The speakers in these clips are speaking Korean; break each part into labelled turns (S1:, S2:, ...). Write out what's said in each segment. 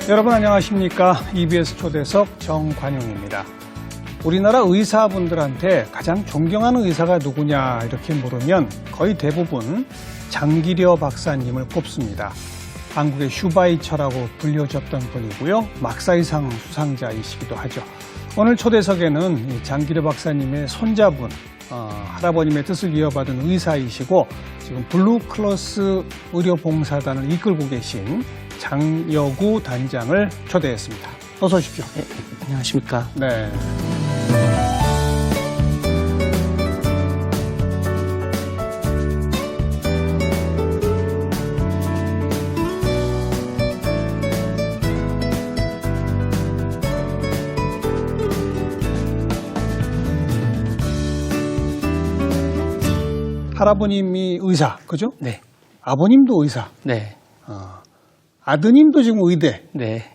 S1: 여러분 안녕하십니까? EBS 초대석 정관용입니다. 우리나라 의사분들한테 가장 존경하는 의사가 누구냐 이렇게 물으면 거의 대부분 장기려 박사님을 꼽습니다. 한국의 슈바이처라고 불려졌던 분이고요. 막사이상 수상자이시기도 하죠. 오늘 초대석에는 이 장기려 박사님의 손자분, 할아버님의 뜻을 이어받은 의사이시고 지금 블루크로스 의료봉사단을 이끌고 계신 장여구 단장을 초대했습니다. 어서 오십시오.
S2: 네, 안녕하십니까.
S1: 네. 할아버님이 의사, 그죠?
S2: 네.
S1: 아버님도 의사.
S2: 네.
S1: 아드님도 지금 의대.
S2: 네.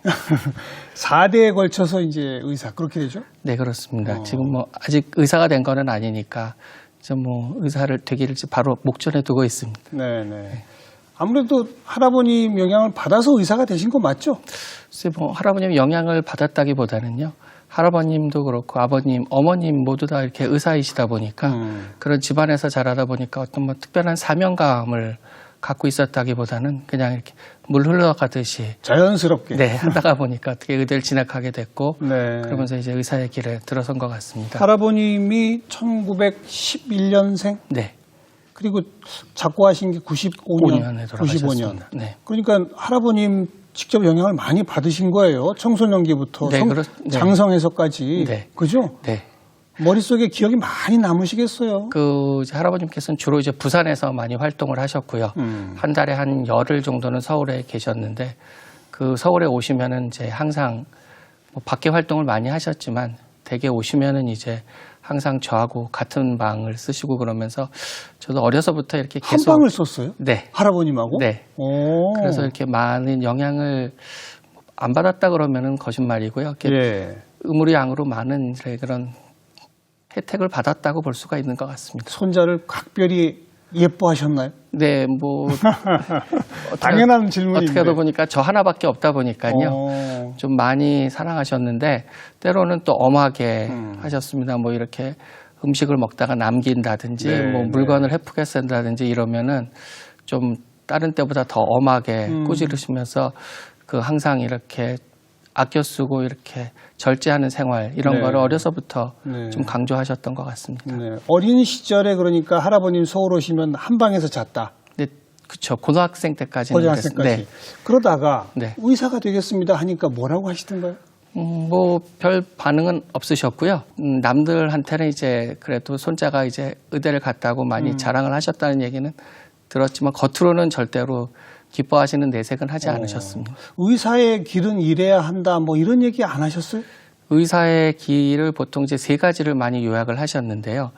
S1: 4대에 걸쳐서 이제 의사. 그렇게 되죠?
S2: 네, 그렇습니다. 지금 뭐 아직 의사가 된 거는 아니니까 좀 뭐 의사를 되기를 바로 목전에 두고 있습니다.
S1: 네네. 아무래도 할아버님 영향을 받아서 의사가 되신 거 맞죠?
S2: 글쎄 뭐 할아버님 영향을 받았다기보다는요. 할아버님도 그렇고 아버님, 어머님 모두 다 이렇게 의사이시다 보니까 그런 집안에서 자라다 보니까 어떤 뭐 특별한 사명감을 갖고 있었다기보다는 그냥 이렇게 물 흘러가듯이
S1: 자연스럽게.
S2: 네, 하다가 보니까 어떻게 의대를 진학하게 됐고
S1: 네.
S2: 그러면서 이제 의사의 길에 들어선 것 같습니다.
S1: 할아버님이 1911년생?
S2: 네.
S1: 그리고 작고하신 게
S2: 5년에
S1: 95년.
S2: 돌아가셨습니다. 네.
S1: 그러니까 할아버님 직접 영향을 많이 받으신 거예요. 청소년기부터
S2: 네, 네.
S1: 장성에서까지.
S2: 네.
S1: 그죠?
S2: 네.
S1: 머릿속에 기억이 많이 남으시겠어요.
S2: 이제 할아버님께서는 주로 이제 부산에서 많이 활동을 하셨고요. 한 달에 한 열흘 정도는 서울에 계셨는데 그 서울에 오시면은 이제 항상 뭐 밖에 활동을 많이 하셨지만 댁에 오시면은 이제 항상 저하고 같은 방을 쓰시고 그러면서 저도 어려서부터 이렇게 계속
S1: 한 방을 썼어요?
S2: 네.
S1: 할아버님하고?
S2: 네.
S1: 오.
S2: 그래서 이렇게 많은 영향을 안 받았다 그러면은 거짓말이고요. 이렇게
S1: 예.
S2: 의무리양으로 많은 그런 혜택을 받았다고 볼 수가 있는 것 같습니다.
S1: 손자를 각별히 예뻐하셨나요?
S2: 네, 뭐
S1: 당연한 질문인데.
S2: 어떻게 하다 보니까 저 하나밖에 없다 보니까요. 좀 많이 사랑하셨는데 때로는 또 엄하게 하셨습니다. 뭐 이렇게 음식을 먹다가 남긴다든지
S1: 네,
S2: 뭐 물건을 헤프게 쓴다든지 이러면은 좀 다른 때보다 더 엄하게 꾸지르시면서 항상 이렇게 아껴 쓰고 이렇게 절제하는 생활 이런
S1: 네.
S2: 거를 어려서부터
S1: 네.
S2: 좀 강조하셨던 것 같습니다.
S1: 네. 어린 시절에 그러니까 할아버님 서울 오시면 한 방에서 잤다.
S2: 네, 그렇죠. 고등학생 때까지는
S1: 고등학생까지.
S2: 네.
S1: 그러다가
S2: 네.
S1: 의사가 되겠습니다 하니까 뭐라고 하시던가요?
S2: 뭐 별 반응은 없으셨고요. 남들한테는 이제 그래도 손자가 이제 의대를 갔다고 많이 자랑을 하셨다는 얘기는 들었지만 겉으로는 절대로 기뻐하시는 내색은 하지 않으셨습니다.
S1: 의사의 길은 이래야 한다 뭐 이런 얘기 안 하셨어요?
S2: 의사의 길을 보통 이제 3가지를 많이 요약을 하셨는데요.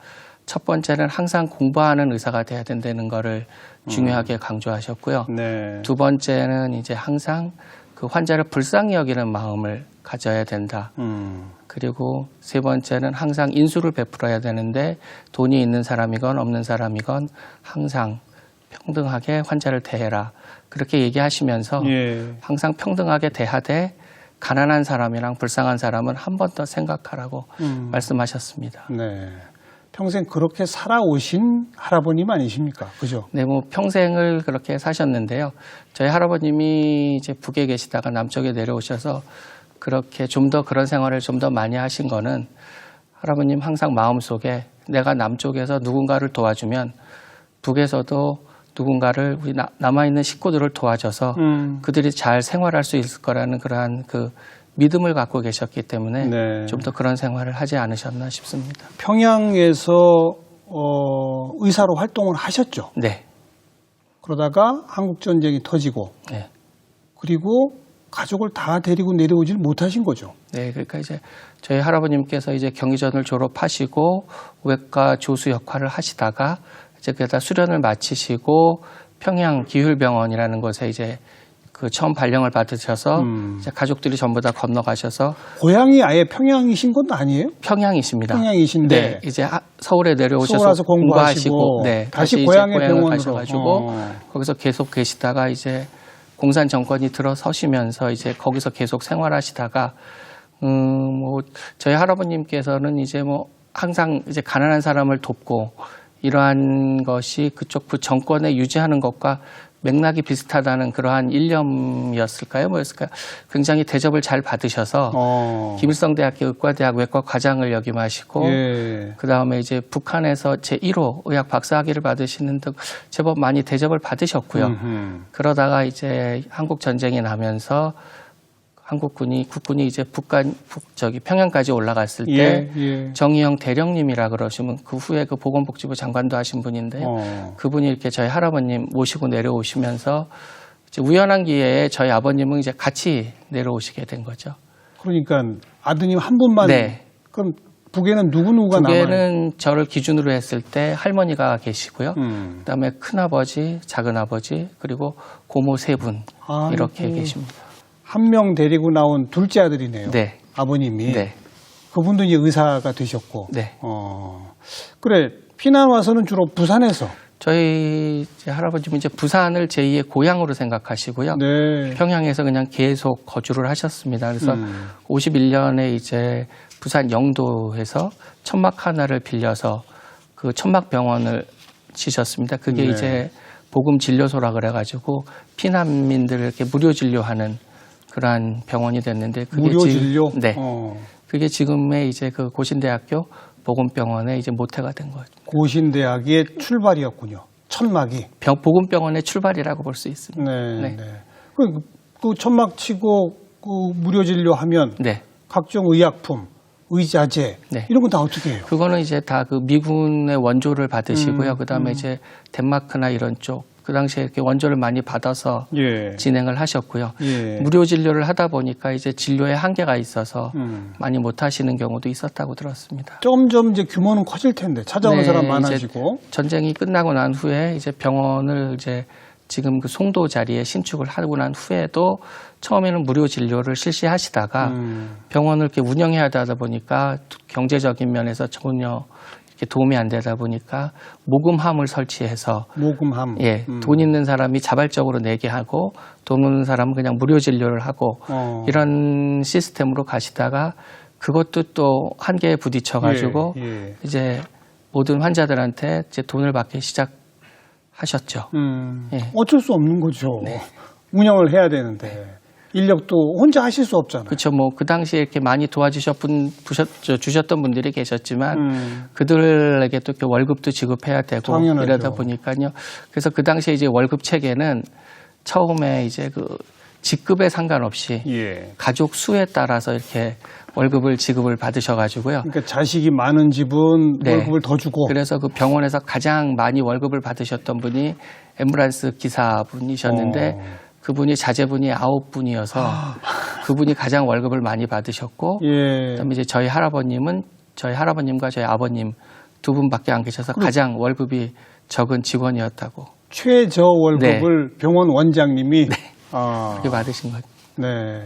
S2: 첫 번째는 항상 공부하는 의사가 돼야 된다는 거를 중요하게 강조하셨고요.
S1: 네.
S2: 두 번째는 이제 항상 그 환자를 불쌍히 여기는 마음을 가져야 된다. 그리고 세 번째는 항상 인수를 베풀어야 되는데 돈이 있는 사람이건 없는 사람이건 항상 평등하게 환자를 대해라. 그렇게 얘기하시면서
S1: 예.
S2: 항상 평등하게 대하되 가난한 사람이랑 불쌍한 사람은 한 번 더 생각하라고 말씀하셨습니다.
S1: 네. 평생 그렇게 살아오신 할아버님 아니십니까? 그죠?
S2: 네, 뭐 평생을 그렇게 사셨는데요. 저희 할아버님이 이제 북에 계시다가 남쪽에 내려오셔서 그렇게 좀 더 그런 생활을 좀 더 많이 하신 거는 할아버님 항상 마음속에 내가 남쪽에서 누군가를 도와주면 북에서도 누군가를 우리 남아있는 식구들을 도와줘서 그들이 잘 생활할 수 있을 거라는 그러한 그 믿음을 갖고 계셨기 때문에
S1: 네.
S2: 좀 더 그런 생활을 하지 않으셨나 싶습니다.
S1: 평양에서 의사로 활동을 하셨죠.
S2: 네.
S1: 그러다가 한국전쟁이 터지고
S2: 네.
S1: 그리고 가족을 다 데리고 내려오지를 못하신 거죠.
S2: 네, 그러니까 이제 저희 할아버님께서 이제 경희전을 졸업하시고 외과 조수 역할을 하시다가 이제 그다 수련을 마치시고 평양 기율병원이라는 곳에 이제 그 처음 발령을 받으셔서 이제 가족들이 전부 다 건너가셔서
S1: 고향이 아예 평양이신 건 아니에요?
S2: 평양이십니다.
S1: 평양이신데
S2: 네, 이제 서울에 내려오셔서
S1: 서울 와서 공부하시고
S2: 네,
S1: 다시
S2: 이제
S1: 고향의
S2: 고향을
S1: 병원으로
S2: 가셔가지고 거기서 계속 계시다가 이제 공산 정권이 들어서시면서 이제 거기서 계속 생활하시다가 뭐 저희 할아버님께서는 이제 뭐 항상 이제 가난한 사람을 돕고 이러한 것이 그쪽 그 정권에 유지하는 것과 맥락이 비슷하다는 그러한 일념이었을까요? 뭐였을까요? 굉장히 대접을 잘 받으셔서 김일성대학교 의과대학 외과 과장을 역임하시고
S1: 예.
S2: 그다음에 이제 북한에서 제1호 의학 박사학위를 받으시는 등 제법 많이 대접을 받으셨고요. 그러다가 이제 한국 전쟁이 나면서 국군이 이제 평양까지 올라갔을 때 정의영 대령님이라 그러시면 그 후에 그 보건복지부 장관도 하신 분인데요. 그분이 이렇게 저희 할아버님 모시고 내려오시면서 이제 우연한 기회에 저희 아버님은 이제 같이 내려오시게 된 거죠.
S1: 그러니까 아드님 한 분만.
S2: 네.
S1: 그럼 북에는 누구누구가 남아요?
S2: 북에는 저를 기준으로 했을 때 할머니가 계시고요. 그다음에 큰아버지, 작은아버지 그리고 고모 세 분 이렇게 계십니다.
S1: 한 명 데리고 나온 둘째 아들이네요.
S2: 네.
S1: 아버님이.
S2: 네.
S1: 그분도 이제 의사가 되셨고.
S2: 네.
S1: 그래, 피난 와서는 주로 부산에서.
S2: 저희 이제 할아버님은 이제 부산을 제2의 고향으로 생각하시고요.
S1: 네.
S2: 평양에서 그냥 계속 거주를 하셨습니다. 그래서 51년에 이제 부산 영도에서 천막 하나를 빌려서 그 천막병원을 지셨습니다. 그게
S1: 네.
S2: 이제 복음 진료소라 그래가지고 피난민들을 이렇게 무료 진료하는 그러한 병원이 됐는데 그게
S1: 무료 진료?
S2: 네. 그게 지금의 이제 그 고신대학교 보건병원의 이제 모태가 된 거죠.
S1: 고신대학의 출발이었군요. 천막이.
S2: 보건병원의 출발이라고 볼 수 있습니다.
S1: 네. 그 천막 치고 그 무료 진료하면
S2: 네.
S1: 각종 의약품, 의자재
S2: 네.
S1: 이런 건 다 어떻게 해요?
S2: 그거는 이제 다 그 미군의 원조를 받으시고요. 그다음에 이제 덴마크나 이런 쪽 그 당시에 이렇게 원조를 많이 받아서 진행을 하셨고요. 무료 진료를 하다 보니까 이제 진료에 한계가 있어서 많이 못 하시는 경우도 있었다고 들었습니다.
S1: 점점 이제 규모는 커질 텐데 찾아오는 사람 많아지고.
S2: 전쟁이 끝나고 난 후에 이제 병원을 이제 지금 그 송도 자리에 신축을 하고 난 후에도 처음에는 무료 진료를 실시하시다가 병원을 이렇게 운영해야 하다 보니까 경제적인 면에서 전혀 이렇게 도움이 안 되다 보니까 모금함을 설치해서
S1: 모금함.
S2: 돈 있는 사람이 자발적으로 내게 하고 돈 없는 사람은 그냥 무료 진료를 하고 이런 시스템으로 가시다가 그것도 또 한계에 부딪혀 가지고 이제 모든 환자들한테 이제 돈을 받기 시작하셨죠.
S1: 어쩔 수 없는 거죠.
S2: 네.
S1: 운영을 해야 되는데 인력도 혼자 하실 수 없잖아요.
S2: 그렇죠. 뭐 그 당시에 이렇게 많이 주셨던 분들이 계셨지만 그들에게 또 이렇게 월급도 지급해야 되고
S1: 당연하죠.
S2: 이러다 보니까요. 그래서 그 당시에 이제 월급 체계는 처음에 이제 그 직급에 상관없이 가족 수에 따라서 이렇게 월급을 지급을 받으셔가지고요.
S1: 그러니까 자식이 많은 집은 월급을 더 주고.
S2: 그래서 그 병원에서 가장 많이 월급을 받으셨던 분이 앰뷸런스 기사분이셨는데 그분이 자제분이 9분이어서 그분이 가장 월급을 많이 받으셨고 그다음에 이제 저희 할아버님과 저희 아버님 두 분밖에 안 계셔서 가장 월급이 적은 직원이었다고.
S1: 최저 월급을 병원 원장님이
S2: 그렇게 받으신 거죠.
S1: 네.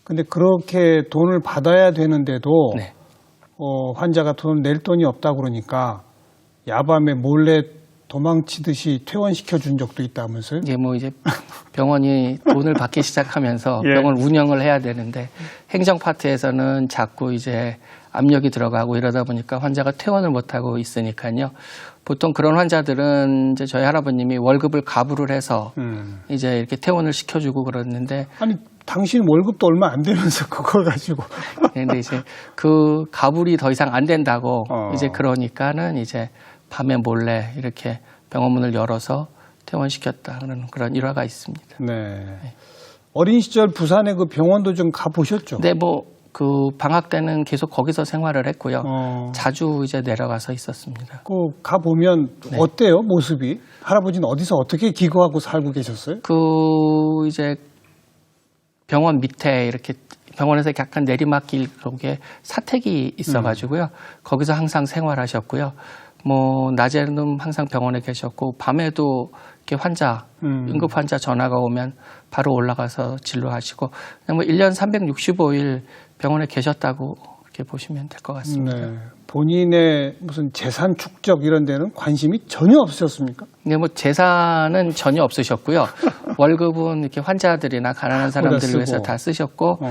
S1: 근데 그렇게 돈을 받아야 되는데도 환자가 돈을 낼 돈이 없다 그러니까 야밤에 몰래 도망치듯이 퇴원시켜 준 적도 있다면서요?
S2: 예, 뭐 이제 병원이 돈을 받기 시작하면서 병원 운영을 해야 되는데 행정 파트에서는 자꾸 이제 압력이 들어가고 이러다 보니까 환자가 퇴원을 못 하고 있으니까요. 보통 그런 환자들은 이제 저희 할아버님이 월급을 가부를 해서 이제 이렇게 퇴원을 시켜주고 그랬는데
S1: 아니 당신 월급도 얼마 안 되면서 그걸 가지고
S2: 근데 이제 그 가불이 더 이상 안 된다고 이제 그러니까는 이제 밤에 몰래 이렇게 병원 문을 열어서 퇴원시켰다 그런 일화가 있습니다.
S1: 네. 어린 시절 부산에 그 병원도 좀 가보셨죠?
S2: 네, 뭐 그 방학 때는 계속 거기서 생활을 했고요. 자주 이제 내려가서 있었습니다.
S1: 그 가보면 어때요, 모습이? 할아버지는 어디서 어떻게 기거하고 살고 계셨어요?
S2: 그 이제 병원 밑에 이렇게 병원에서 약간 내리막길 그게 사택이 있어가지고요. 거기서 항상 생활하셨고요. 뭐 낮에는 항상 병원에 계셨고 밤에도 이렇게 응급 환자 전화가 오면 바로 올라가서 진료하시고 그냥 뭐 1년 365일 병원에 계셨다고 이렇게 보시면 될 것 같습니다.
S1: 네. 본인의 무슨 재산 축적 이런 데는 관심이 전혀 없으셨습니까?
S2: 근데 뭐 재산은 전혀 없으셨고요. 월급은 이렇게 환자들이나 가난한 사람들을 위해서 다 쓰셨고,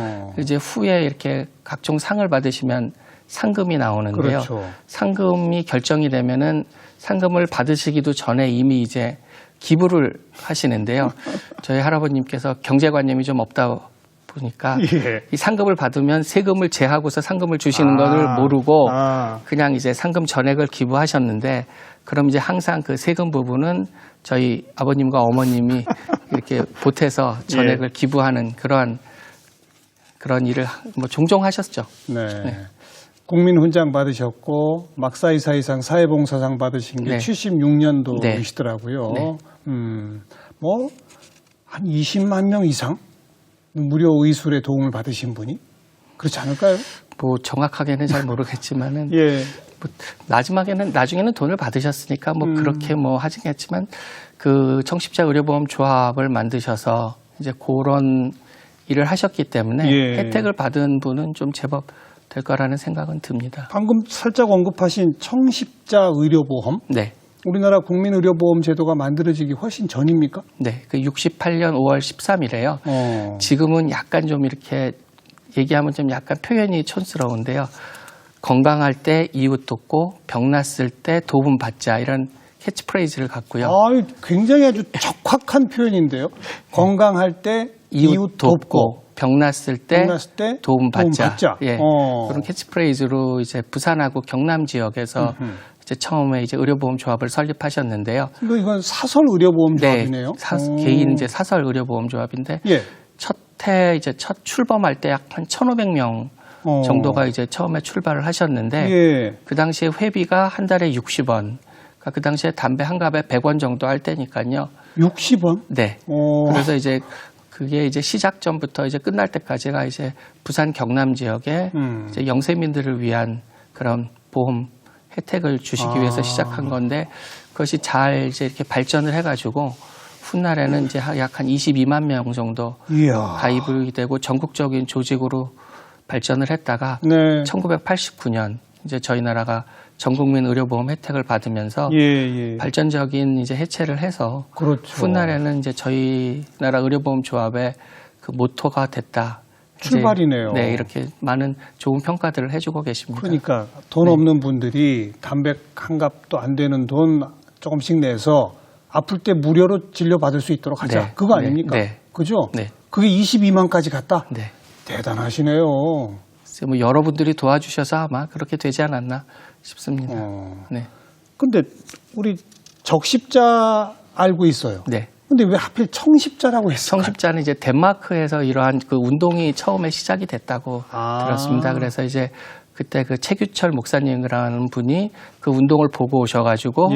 S2: 이제 후에 이렇게 각종 상을 받으시면 상금이 나오는데요.
S1: 그렇죠.
S2: 상금이 결정이 되면은 상금을 받으시기도 전에 이미 이제 기부를 하시는데요. 저희 할아버님께서 경제관념이 좀 없다 보니까
S1: 예.
S2: 이 상금을 받으면 세금을 제하고서 상금을 주시는 것을 모르고 그냥 이제 상금 전액을 기부하셨는데, 그럼 이제 항상 그 세금 부분은 저희 아버님과 어머님이 이렇게 보태서 전액을 기부하는 그런 일을 뭐 종종 하셨죠.
S1: 네. 국민훈장 받으셨고 막사이사이상 사회봉사상 받으신 게
S2: 네.
S1: 76년도이시더라고요.
S2: 네.
S1: 뭐 한 20만 명 이상 무료 의술에 도움을 받으신 분이 그렇지 않을까요?
S2: 뭐 정확하게는 잘 모르겠지만은
S1: 예.
S2: 뭐 나중에는 돈을 받으셨으니까 뭐 그렇게 뭐 하시겠지만, 그 청십자 의료보험 조합을 만드셔서 이제 그런 일을 하셨기 때문에
S1: 예.
S2: 혜택을 받은 분은 좀 제법 될 거라는 생각은 듭니다.
S1: 방금 살짝 언급하신 청십자 의료보험.
S2: 네.
S1: 우리나라 국민의료보험 제도가 만들어지기 훨씬 전입니까?
S2: 네. 그 68년 5월 13일에요. 지금은 약간 좀 이렇게 얘기하면 좀 약간 표현이 촌스러운데요. 건강할 때 이웃 돕고 병났을 때 도움 받자, 이런 캐치프레이즈를 갖고요.
S1: 굉장히 아주 적확한 표현인데요. 건강할 때 이웃 돕고
S2: 병났을 때 도움 받자. 예.
S1: 그런
S2: 그런 캐치프레이즈로 이제 부산하고 경남 지역에서 이제 처음에 이제 의료보험 조합을 설립하셨는데요.
S1: 이건 사설 의료보험 조합이네요.
S2: 개인 이제 사설 의료보험 조합인데,
S1: 예.
S2: 첫 출범할 때 약 한 1,500명 정도가 이제 처음에 출발을 하셨는데,
S1: 예.
S2: 그 당시에 회비가 한 달에 60원. 그러니까 그 당시에 담배 한 갑에 100원 정도 할 때니까요.
S1: 60원?
S2: 네. 그래서 이제 그게 이제 시작 전부터 이제 끝날 때까지가 이제 부산 경남 지역에 이제 영세민들을 위한 그런 보험 혜택을 주시기 위해서 시작한 건데, 그것이 잘 이제 이렇게 발전을 해가지고 훗날에는 이제 약 한 22만 명 정도 가입이 되고 전국적인 조직으로 발전을 했다가
S1: 네.
S2: 1989년 이제 저희 나라가 전국민 의료보험 혜택을 받으면서 발전적인 이제 해체를 해서,
S1: 그렇죠.
S2: 훗날에는 이제 저희 나라 의료보험 조합의 그 모토가 됐다.
S1: 출발이네요.
S2: 네, 이렇게 많은 좋은 평가들을 해주고 계십니다.
S1: 그러니까 돈 없는 분들이 담배 한 갑도 안 되는 돈 조금씩 내서 아플 때 무료로 진료받을 수 있도록 하자.
S2: 네.
S1: 그거 아닙니까?
S2: 네.
S1: 그죠?
S2: 네.
S1: 그게 22만까지 갔다?
S2: 네.
S1: 대단하시네요.
S2: 뭐 여러분들이 도와주셔서 아마 그렇게 되지 않았나 싶습니다. 네.
S1: 근데 우리 적십자 알고 있어요.
S2: 네.
S1: 근데 왜 하필 청십자라고 했어요?
S2: 청십자는 이제 덴마크에서 이러한 그 운동이 처음에 시작이 됐다고 들었습니다. 그래서 이제 그때 그 최규철 목사님이라는 분이 그 운동을 보고 오셔가지고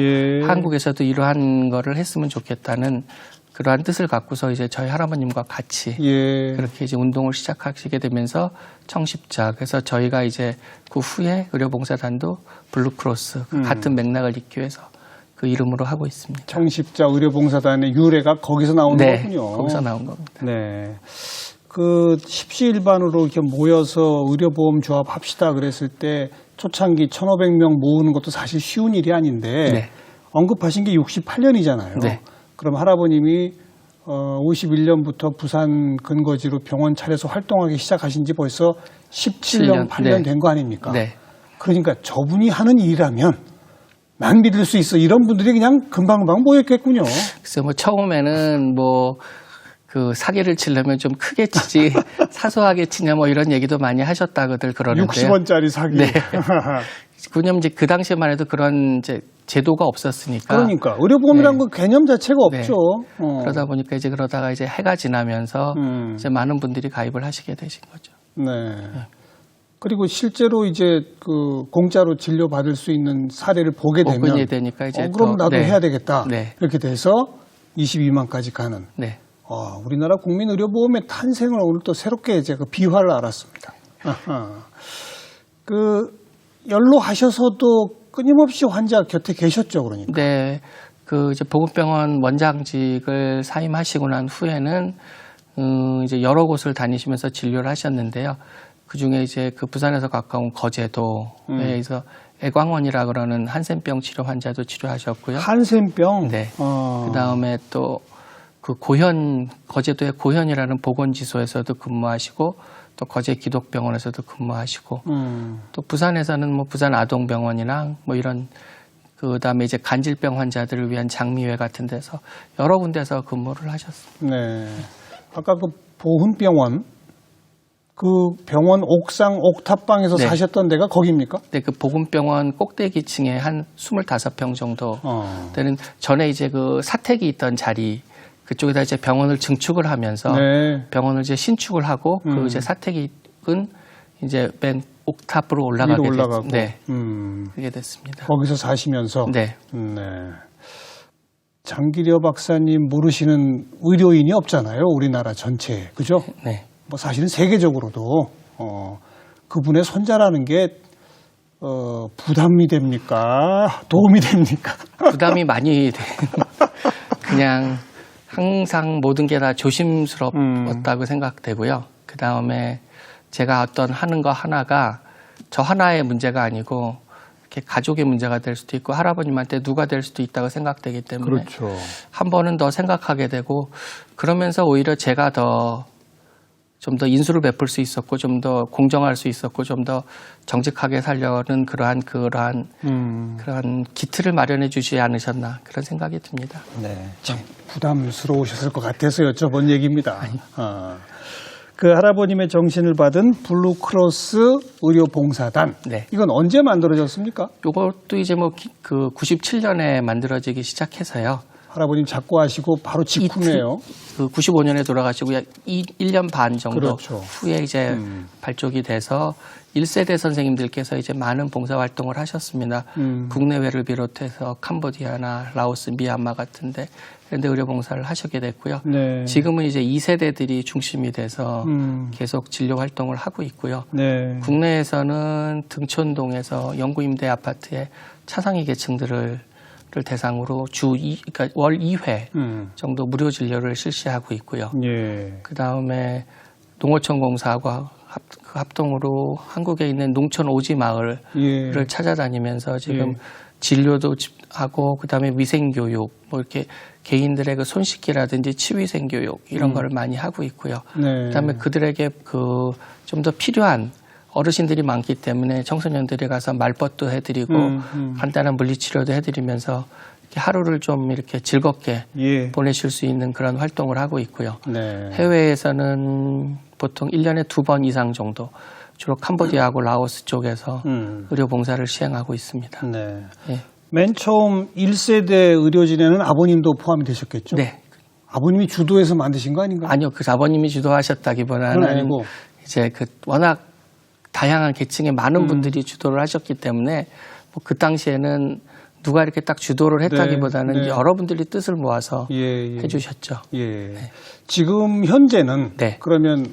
S2: 한국에서도 이러한 거를 했으면 좋겠다는 그러한 뜻을 갖고서 이제 저희 할아버님과 같이 그렇게 이제 운동을 시작하시게 되면서 청십자. 그래서 저희가 이제 그 후에 의료봉사단도 블루크로스 같은 맥락을 잇기 위해서 그 이름으로 하고 있습니다.
S1: 청십자 의료봉사단의 유래가 거기서 나오는 거군요.
S2: 거기서 나온 겁니다.
S1: 네. 그 십시일반으로 이렇게 모여서 의료보험 조합 합시다 그랬을 때 초창기 1,500명 모으는 것도 사실 쉬운 일이 아닌데 언급하신 게 68년이잖아요.
S2: 네.
S1: 그럼 할아버님이 51년부터 부산 근거지로 병원 차려서 활동하기 시작하신 지 벌써 17년, 8년 된 거 아닙니까?
S2: 네.
S1: 그러니까 저분이 하는 일이라면 난 믿을 수 있어. 이런 분들이 그냥 금방금방 모였겠군요.
S2: 글쎄 뭐 처음에는 뭐 그 사기를 치려면 좀 크게 치지 사소하게 치냐 뭐 이런 얘기도 많이 하셨다고들 그러는데요.
S1: 60원짜리 사기.
S2: 네. 왜냐면 이제 그 당시에만 해도 그런 이제 제도가 없었으니까.
S1: 그러니까 의료보험이라는 건 개념 자체가 없죠.
S2: 그러다 보니까 이제 그러다가 이제 해가 지나면서 이제 많은 분들이 가입을 하시게 되신 거죠.
S1: 네. 그리고 실제로 이제 그 공짜로 진료 받을 수 있는 사례를 보게 되면
S2: 오픈이 되니까 이제
S1: 그럼 나도 해야 되겠다.
S2: 네.
S1: 이렇게 돼서 22만까지 가는.
S2: 네.
S1: 우리나라 국민의료보험의 탄생을 오늘 또 새롭게 이제 그 비화를 알았습니다. 그 연로하셔서도 끊임없이 환자 곁에 계셨죠, 그러니까.
S2: 네. 그 이제 보건병원 원장직을 사임하시고 난 후에는 이제 여러 곳을 다니시면서 진료를 하셨는데요. 그 중에 이제 그 부산에서 가까운 거제도에서 애광원이라 그러는 한센병 치료 환자도 치료하셨고요.
S1: 한센병.
S2: 네. 그다음에 또 그 거제도의 고현이라는 보건지소에서도 근무하시고 또 거제 기독병원에서도 근무하시고 또 부산에서는 뭐 부산 아동병원이랑 뭐 이런 그다음에 이제 간질병 환자들을 위한 장미회 같은 데서 여러 군데서 근무를 하셨습니다.
S1: 네. 아까 그 보훈병원 그 병원 옥상 옥탑방에서
S2: 네.
S1: 사셨던 데가 거기입니까?
S2: 네, 그 보건병원 꼭대기층에 한 25평 정도 되는 전에 이제 그 사택이 있던 자리 그쪽에다 이제 병원을 증축을 하면서
S1: 네.
S2: 병원을 이제 신축을 하고 그 이제 사택이 이제 맨 옥탑으로 올라가게
S1: 위로 올라가고.
S2: 네, 그게 됐습니다.
S1: 거기서 사시면서.
S2: 네.
S1: 네. 장기려 박사님 모르시는 의료인이 없잖아요. 우리나라 전체에. 그죠?
S2: 네.
S1: 뭐 사실은 세계적으로도 그분의 손자라는 게 부담이 됩니까? 도움이 됩니까?
S2: 부담이 많이 돼. 그냥 항상 모든 게 다 조심스럽다고 생각되고요. 그 다음에 제가 어떤 하는 거 하나가 저 하나의 문제가 아니고 이렇게 가족의 문제가 될 수도 있고 할아버님한테 누가 될 수도 있다고 생각되기 때문에
S1: 그렇죠.
S2: 한 번은 더 생각하게 되고 그러면서 오히려 제가 좀 더 인수를 베풀 수 있었고 좀 더 공정할 수 있었고 좀 더 정직하게 살려는 그러한 기틀을 마련해 주지 않으셨나 그런 생각이 듭니다.
S1: 네. 참 부담스러우셨을 것 같아서 여쭤본 얘기입니다. 그 할아버님의 정신을 받은 블루크로스 의료봉사단.
S2: 네.
S1: 이건 언제 만들어졌습니까?
S2: 요것도 이제 뭐 그 97년에 만들어지기 시작해서요.
S1: 할아버님 잡고 하시고 바로 직후네요.
S2: 그 95년에 돌아가시고 1년 반 정도
S1: 그렇죠.
S2: 후에 이제 발족이 돼서 1세대 선생님들께서 이제 많은 봉사 활동을 하셨습니다. 국내외를 비롯해서 캄보디아나 라오스, 미얀마 같은데 그런데 의료 봉사를 하시게 됐고요.
S1: 네.
S2: 지금은 이제 2세대들이 중심이 돼서 계속 진료 활동을 하고 있고요.
S1: 네.
S2: 국내에서는 등촌동에서 영구임대 아파트에 차상위 계층들을 대상으로 그러니까 월 2회 정도 무료 진료를 실시하고 있고요.
S1: 예.
S2: 그 다음에 농어촌 공사하고 합동으로 한국에 있는 농촌 오지 마을을
S1: 예.
S2: 찾아다니면서 지금 진료도 하고 그 다음에 위생교육 뭐 이렇게 개인들의 그 손 씻기라든지 치위생 교육 이런 거를 많이 하고 있고요.
S1: 네.
S2: 그다음에 그들에게 좀 더 필요한 어르신들이 많기 때문에 청소년들이 가서 말벗도 해드리고 간단한 물리치료도 해드리면서 이렇게 하루를 좀 이렇게 즐겁게
S1: 예.
S2: 보내실 수 있는 그런 활동을 하고 있고요.
S1: 네.
S2: 해외에서는 보통 1년에 2번 이상 정도 주로 캄보디아하고 라오스 쪽에서 의료 봉사를 시행하고 있습니다.
S1: 네.
S2: 예.
S1: 맨 처음 1세대 의료진에는 아버님도 포함이 되셨겠죠?
S2: 네.
S1: 아버님이 주도해서 만드신 거 아닌가요?
S2: 아니요. 그 아버님이 주도하셨다기보다는
S1: 그건 아니고.
S2: 이제 워낙 다양한 계층의 많은 분들이 주도를 하셨기 때문에 뭐 그 당시에는 누가 이렇게 딱 주도를 했다기보다는
S1: 네.
S2: 여러분들이 뜻을 모아서
S1: 예.
S2: 해주셨죠.
S1: 예. 지금 현재는
S2: 네.
S1: 그러면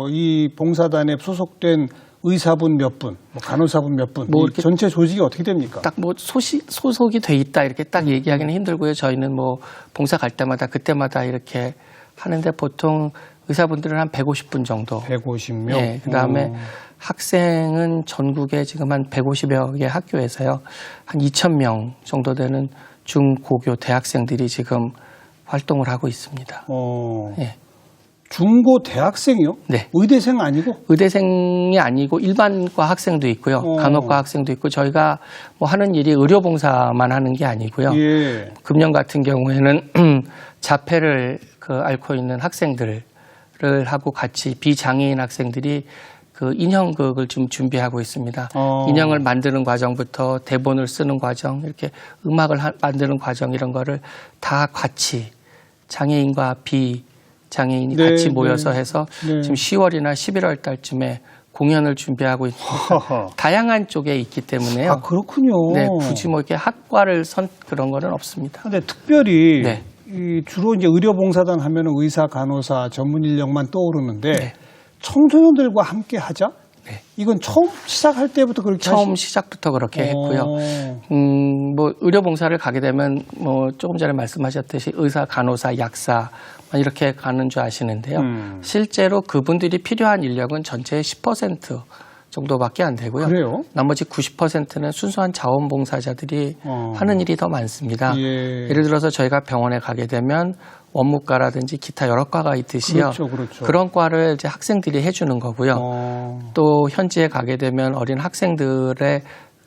S1: 이 봉사단에 소속된 의사분 몇 분, 뭐 간호사분 몇 분,
S2: 뭐
S1: 이
S2: 이렇게
S1: 전체 조직이 어떻게 됩니까?
S2: 딱 뭐 소속이 돼 있다 이렇게 딱 얘기하기는 힘들고요. 저희는 뭐 봉사 갈 때마다 그때마다 이렇게 하는데 보통 의사분들은 한 150분 정도.
S1: 150명.
S2: 네, 그다음에 학생은 전국에 지금 한 150여 개 학교에서요. 한 2,000명 정도 되는 중고교 대학생들이 지금 활동을 하고 있습니다. 네.
S1: 중고 대학생이요?
S2: 네.
S1: 의대생 아니고?
S2: 의대생이 아니고 일반과 학생도 있고요. 간호과 학생도 있고 저희가 뭐 하는 일이 의료봉사만 하는 게 아니고요.
S1: 예.
S2: 금년 같은 경우에는 자폐를 앓고 있는 학생들을 하고 같이 비장애인 학생들이 그 인형극을 좀 준비하고 있습니다. 인형을 만드는 과정부터 대본을 쓰는 과정, 이렇게 음악을 만드는 과정 이런 거를 다 같이 장애인과 비장애인이
S1: 네,
S2: 같이 모여서 해서
S1: 네.
S2: 지금 10월이나 11월 달쯤에 공연을 준비하고 있습니다. 다양한 쪽에 있기 때문에요.
S1: 아, 그렇군요.
S2: 네, 굳이 뭐 이렇게 학과를 그런 거는 없습니다.
S1: 근데 특별히
S2: 네.
S1: 주로 이제 의료봉사단 하면은 의사, 간호사, 전문 인력만 떠오르는데
S2: 네.
S1: 청소년들과 함께 하자?
S2: 네.
S1: 이건 처음 시작할 때부터 그렇게
S2: 처음 시작부터 그렇게 했고요. 뭐 의료봉사를 가게 되면 뭐 조금 전에 말씀하셨듯이 의사, 간호사, 약사 이렇게 가는 줄 아시는데요. 실제로 그분들이 필요한 인력은 전체의 10% 정도밖에 안 되고요.
S1: 그래요?
S2: 나머지 90%는 순수한 자원봉사자들이 하는 일이 더 많습니다.
S1: 예.
S2: 예를 들어서 저희가 병원에 가게 되면 원무과라든지 기타 여러 과가 있듯이요.
S1: 그렇죠.
S2: 그런 과를 이제 학생들이 해주는 거고요. 또 현지에 가게 되면 어린 학생들의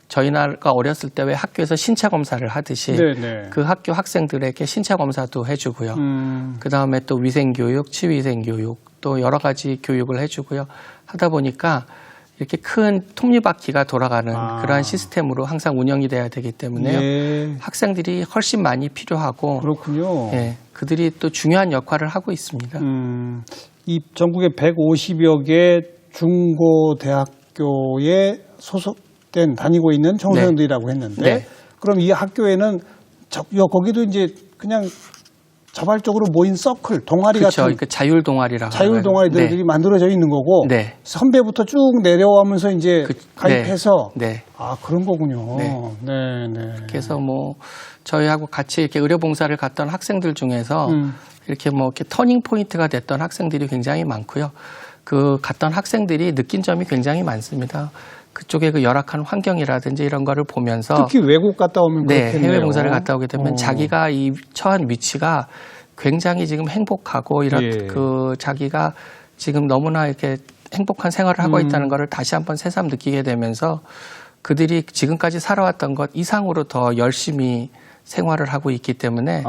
S2: 저희가 어렸을 때 왜 학교에서 신체 검사를 하듯이
S1: 네네.
S2: 그 학교 학생들에게 신체 검사도 해주고요. 그 다음에 또 위생교육, 치위생교육 또 여러 가지 교육을 해주고요. 하다 보니까 이렇게 큰 톱니바퀴가 돌아가는 그러한 시스템으로 항상 운영이 돼야 되기 때문에요.
S1: 예.
S2: 학생들이 훨씬 많이 필요하고
S1: 그렇군요.
S2: 예, 그들이 또 중요한 역할을 하고 있습니다.
S1: 이 전국에 150여 개 중고대학교에 소속된 다니고 있는 청소년들이라고 했는데
S2: 네.
S1: 그럼 이 학교에는 거기도 이제 그냥 자발적으로 모인 서클, 동아리
S2: 그렇죠.
S1: 같은
S2: 그 자율 동아리라고
S1: 자율 동아리들이
S2: 네.
S1: 만들어져 있는 거고
S2: 네.
S1: 선배부터 쭉 내려오면서 이제 가입해서
S2: 네.
S1: 아 그런 거군요.
S2: 네.
S1: 네, 네.
S2: 그래서 뭐 저희하고 같이 이렇게 의료 봉사를 갔던 학생들 중에서 이렇게 뭐 이렇게 터닝 포인트가 됐던 학생들이 굉장히 많고요. 그 갔던 학생들이 느낀 점이 굉장히 많습니다. 그쪽에 그 열악한 환경이라든지 이런 거를 보면서
S1: 특히 외국 갔다 오면
S2: 네,
S1: 그렇겠네요.
S2: 해외 봉사를 갔다 오게 되면 자기가 이 처한 위치가 굉장히 지금 행복하고 이런
S1: 예.
S2: 그 자기가 지금 너무나 이렇게 행복한 생활을 하고 있다는 것을 다시 한번 새삼 느끼게 되면서 그들이 지금까지 살아왔던 것 이상으로 더 열심히 생활을 하고 있기 때문에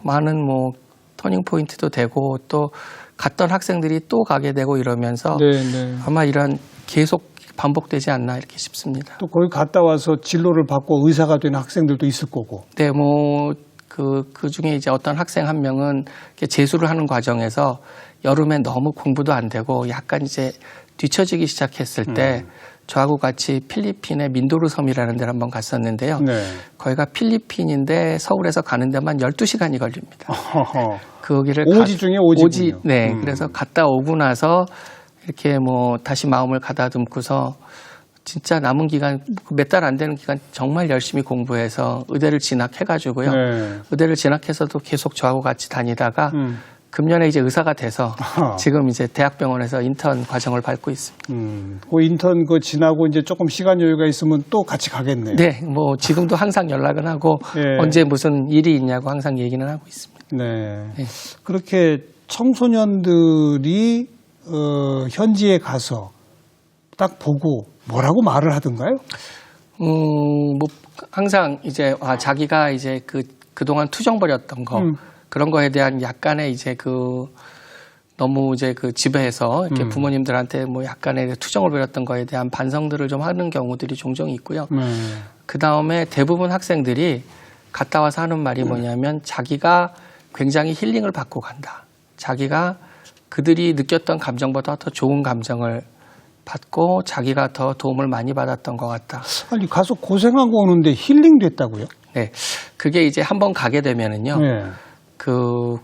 S2: 많은 뭐 터닝 포인트도 되고 또 갔던 학생들이 또 가게 되고 이러면서
S1: 네.
S2: 아마 이런 계속 반복되지 않나 이렇게 싶습니다.
S1: 또 거기 갔다 와서 진로를 받고 의사가 되는 학생들도 있을 거고.
S2: 네, 뭐 그 중에 이제 어떤 학생 한 명은 이렇게 재수를 하는 과정에서 여름에 너무 공부도 안 되고 약간 이제 뒤처지기 시작했을 때 저하고 같이 필리핀의 민도르 섬이라는 데를 한번 갔었는데요.
S1: 네.
S2: 거기가 필리핀인데 서울에서 가는 데만 12시간이 걸립니다. 거기를
S1: 오지 중에 오지군요.
S2: 네, 그래서 갔다 오고 나서 이렇게 뭐 다시 마음을 가다듬고서 진짜 남은 기간 몇 달 안 되는 기간 정말 열심히 공부해서 의대를 진학해가지고요.
S1: 네.
S2: 의대를 진학해서도 계속 저하고 같이 다니다가 금년에 이제 의사가 돼서 지금 이제 대학병원에서 인턴 과정을 밟고 있습니다.
S1: 그 인턴 지나고 이제 조금 시간 여유가 있으면 또 같이 가겠네요.
S2: 네, 뭐 지금도 항상 연락은 하고
S1: 예.
S2: 언제 무슨 일이 있냐고 항상 얘기는 하고 있습니다.
S1: 네.
S2: 네.
S1: 그렇게 청소년들이 현지에 가서 딱 보고 뭐라고 말을 하던가요?
S2: 뭐 항상 이제 자기가 이제 그동안 투정 벌였던 거 그런 거에 대한 약간의 이제 너무 이제 집에서 이렇게 부모님들한테 뭐 약간의 투정을 벌였던 거에 대한 반성들을 좀 하는 경우들이 종종 있고요. 그 다음에 대부분 학생들이 갔다 와서 하는 말이 뭐냐면 자기가 굉장히 힐링을 받고 간다. 자기가 그들이 느꼈던 감정보다 더 좋은 감정을 받고 자기가 더 도움을 많이 받았던 것 같다.
S1: 아니 가서 고생하고 오는데 힐링 됐다고요?
S2: 네, 그게 이제 한번 가게 되면은요.
S1: 네.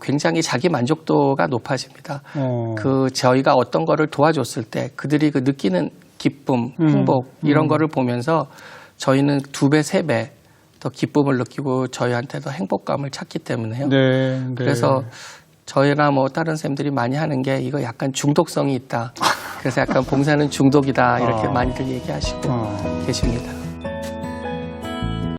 S2: 굉장히 자기 만족도가 높아집니다. 저희가 어떤 거를 도와줬을 때 그들이 느끼는 기쁨, 행복 이런 거를 보면서 저희는 2배, 3배 더 기쁨을 느끼고 저희한테 더 행복감을 찾기 때문에요.
S1: 네.
S2: 그래서 저희나 뭐 다른 쌤들이 많이 하는 게 이거 약간 중독성이 있다. 그래서 약간 봉사는 중독이다 이렇게 많이들 얘기하시고 계십니다.